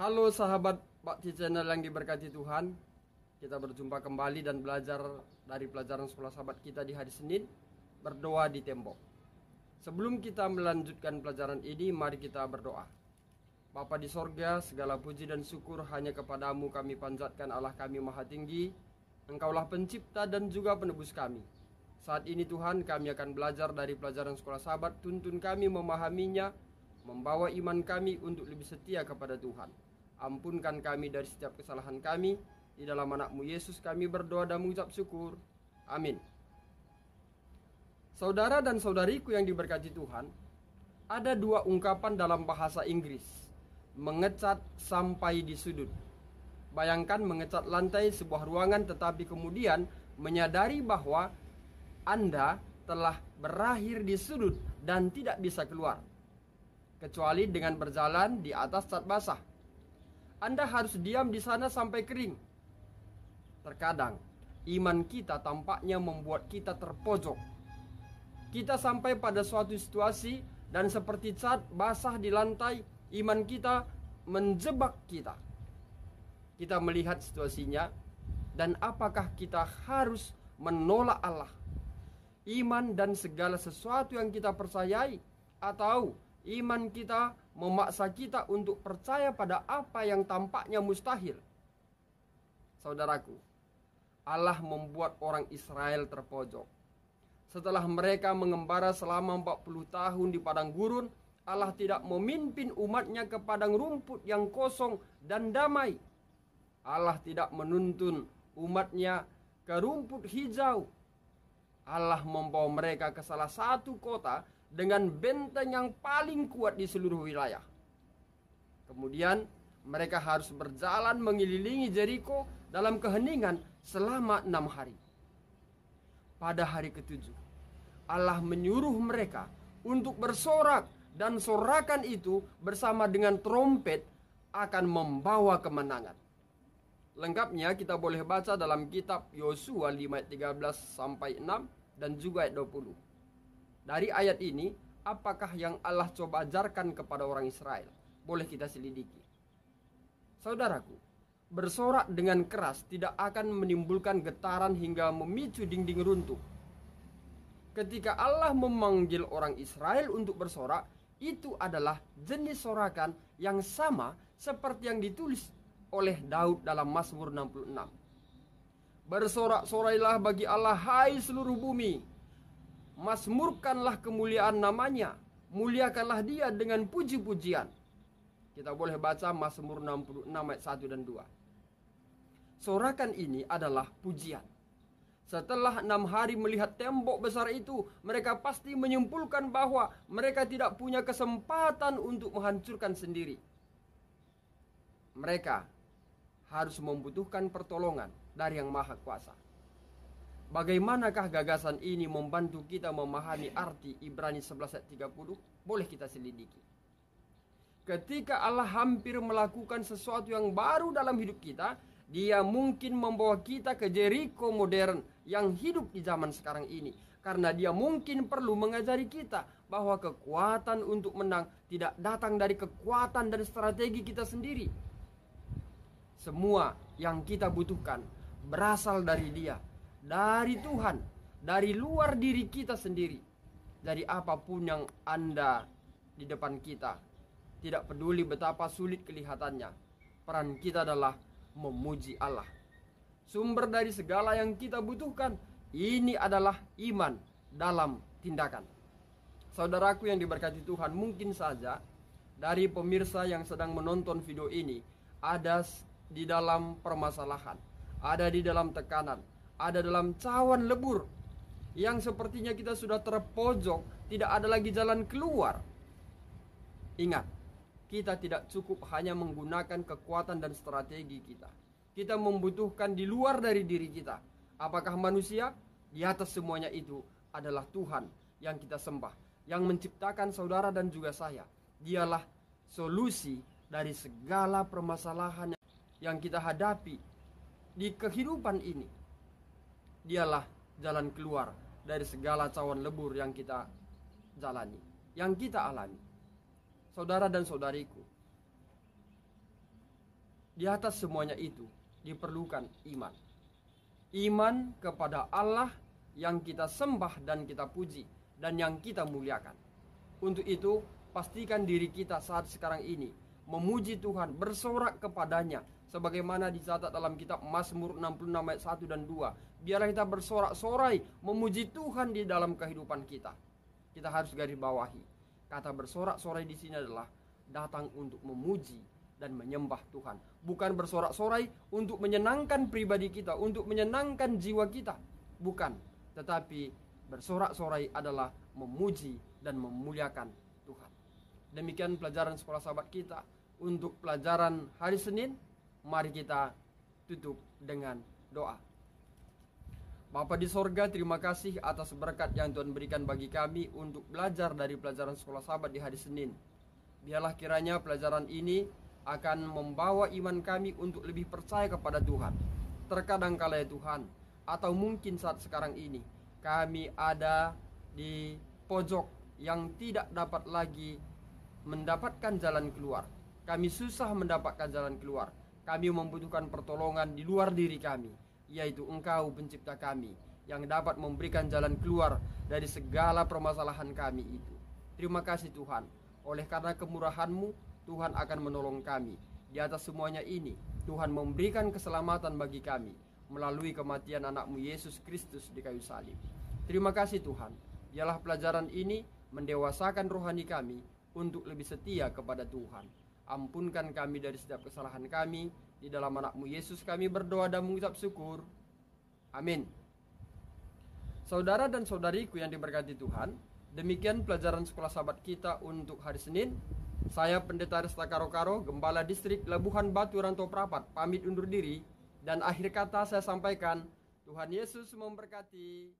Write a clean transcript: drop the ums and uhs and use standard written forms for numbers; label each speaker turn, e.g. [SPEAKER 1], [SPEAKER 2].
[SPEAKER 1] Halo sahabat Bakti Channel yang diberkati Tuhan. Kita berjumpa kembali dan belajar dari pelajaran sekolah sahabat kita di hari Senin, berdoa di tembok. Sebelum kita melanjutkan pelajaran ini, mari kita berdoa. Bapa di sorga, segala puji dan syukur hanya kepadamu kami panjatkan, Allah kami maha tinggi. Engkaulah pencipta dan juga penebus kami. Saat ini Tuhan, kami akan belajar dari pelajaran sekolah sahabat. Tuntun kami memahaminya, membawa iman kami untuk lebih setia kepada Tuhan. Ampunkan kami dari setiap kesalahan kami. Di dalam anak-Mu Yesus kami berdoa dan mengucap syukur. Amin. Saudara dan saudariku yang diberkati Tuhan, ada dua ungkapan dalam bahasa Inggris. Mengecat sampai di sudut. Bayangkan mengecat lantai sebuah ruangan tetapi kemudian menyadari bahwa Anda telah berakhir di sudut dan tidak bisa keluar, kecuali dengan berjalan di atas cat basah. Anda harus diam di sana sampai kering. Terkadang iman kita tampaknya membuat kita terpojok. Kita sampai pada suatu situasi dan seperti cat basah di lantai, iman kita menjebak kita. Kita melihat situasinya, dan apakah kita harus menolak Allah, iman dan segala sesuatu yang kita percayai, atau iman kita memaksa kita untuk percaya pada apa yang tampaknya mustahil? Saudaraku, Allah membuat orang Israel terpojok. Setelah mereka mengembara selama 40 tahun di padang gurun, Allah tidak memimpin umatnya ke padang rumput yang kosong dan damai. Allah tidak menuntun umatnya ke rumput hijau. Allah membawa mereka ke salah satu kota dengan benteng yang paling kuat di seluruh wilayah. Kemudian mereka harus berjalan mengelilingi Jericho dalam keheningan selama 6 hari. Pada hari ketujuh, Allah menyuruh mereka untuk bersorak, dan sorakan itu bersama dengan trompet akan membawa kemenangan. Lengkapnya kita boleh baca dalam kitab Yosua 5 ayat 13 sampai 6 dan juga ayat 20. Dari ayat ini, apakah yang Allah coba ajarkan kepada orang Israel? Boleh kita selidiki. Saudaraku, bersorak dengan keras tidak akan menimbulkan getaran hingga memicu dinding runtuh. Ketika Allah memanggil orang Israel untuk bersorak, itu adalah jenis sorakan yang sama seperti yang ditulis oleh Daud dalam Mazmur 66. Bersorak-sorailah bagi Allah, hai seluruh bumi. Mazmurkanlah kemuliaan namanya, muliakanlah dia dengan puji-pujian. Kita boleh baca Mazmur 66 ayat 1 dan 2. Sorakan ini adalah pujian. Setelah 6 hari melihat tembok besar itu, mereka pasti menyimpulkan bahwa mereka tidak punya kesempatan untuk menghancurkan sendiri. Mereka harus membutuhkan pertolongan dari Yang Maha Kuasa. Bagaimanakah gagasan ini membantu kita memahami arti Ibrani 11 ayat 30? Boleh kita selidiki. Ketika Allah hampir melakukan sesuatu yang baru dalam hidup kita, Dia mungkin membawa kita ke Jericho modern yang hidup di zaman sekarang ini. Karena Dia mungkin perlu mengajari kita bahwa kekuatan untuk menang tidak datang dari kekuatan dan strategi kita sendiri. Semua yang kita butuhkan berasal dari Dia, dari Tuhan, dari luar diri kita sendiri. Dari apapun yang Anda di depan kita, tidak peduli betapa sulit kelihatannya, peran kita adalah memuji Allah. Sumber dari segala yang kita butuhkan, ini adalah iman dalam tindakan. Saudaraku yang diberkati Tuhan, mungkin saja dari pemirsa yang sedang menonton video ini ada di dalam permasalahan, ada di dalam tekanan, ada dalam cawan lebur yang sepertinya kita sudah terpojok, tidak ada lagi jalan keluar. Ingat, kita tidak cukup hanya menggunakan kekuatan dan strategi kita. Kita membutuhkan di luar dari diri kita. Apakah manusia? Di atas semuanya itu adalah Tuhan yang kita sembah, yang menciptakan saudara dan juga saya. Dialah solusi dari segala permasalahan yang kita hadapi di kehidupan ini. Dialah jalan keluar dari segala cawan lebur yang kita jalani, yang kita alami. Saudara dan saudariku, Di atas semuanya itu diperlukan iman. Iman kepada Allah yang kita sembah dan kita puji dan yang kita muliakan. Untuk itu, pastikan diri kita saat sekarang ini memuji Tuhan, bersorak kepadanya sebagaimana dicatat dalam kitab Mazmur 66 ayat 1 dan 2. Biarlah kita bersorak-sorai memuji Tuhan di dalam kehidupan kita. Kita harus garis bawahi, kata bersorak-sorai di sini adalah datang untuk memuji dan menyembah Tuhan. Bukan bersorak-sorai untuk menyenangkan pribadi kita, untuk menyenangkan jiwa kita. Bukan, tetapi bersorak-sorai adalah memuji dan memuliakan Tuhan. Demikian pelajaran sekolah sahabat kita untuk pelajaran hari Senin. Mari kita tutup dengan doa. Bapa di sorga, terima kasih atas berkat yang Tuhan berikan bagi kami untuk belajar dari pelajaran sekolah sahabat di hari Senin. Biarlah kiranya pelajaran ini akan membawa iman kami untuk lebih percaya kepada Tuhan. Terkadang kala ya Tuhan, atau mungkin saat sekarang ini kami ada di pojok yang tidak dapat lagi mendapatkan jalan keluar. Kami susah mendapatkan jalan keluar. Kami membutuhkan pertolongan di luar diri kami, yaitu Engkau pencipta kami yang dapat memberikan jalan keluar dari segala permasalahan kami itu. Terima kasih Tuhan, oleh karena kemurahan-Mu Tuhan akan menolong kami. Di atas semuanya ini Tuhan memberikan keselamatan bagi kami melalui kematian anak-Mu Yesus Kristus di kayu salib. Terima kasih Tuhan. Biarlah pelajaran ini mendewasakan rohani kami untuk lebih setia kepada Tuhan. Ampunkan kami dari setiap kesalahan kami. Di dalam anak-Mu Yesus kami berdoa dan mengucap syukur. Amin. Saudara dan saudariku yang diberkati Tuhan, demikian pelajaran sekolah sahabat kita untuk hari Senin. Saya Pendeta Resta Karo-Karo, Gembala Distrik Labuhan Batu Rantau Prapat, pamit undur diri. Dan akhir kata saya sampaikan, Tuhan Yesus memberkati.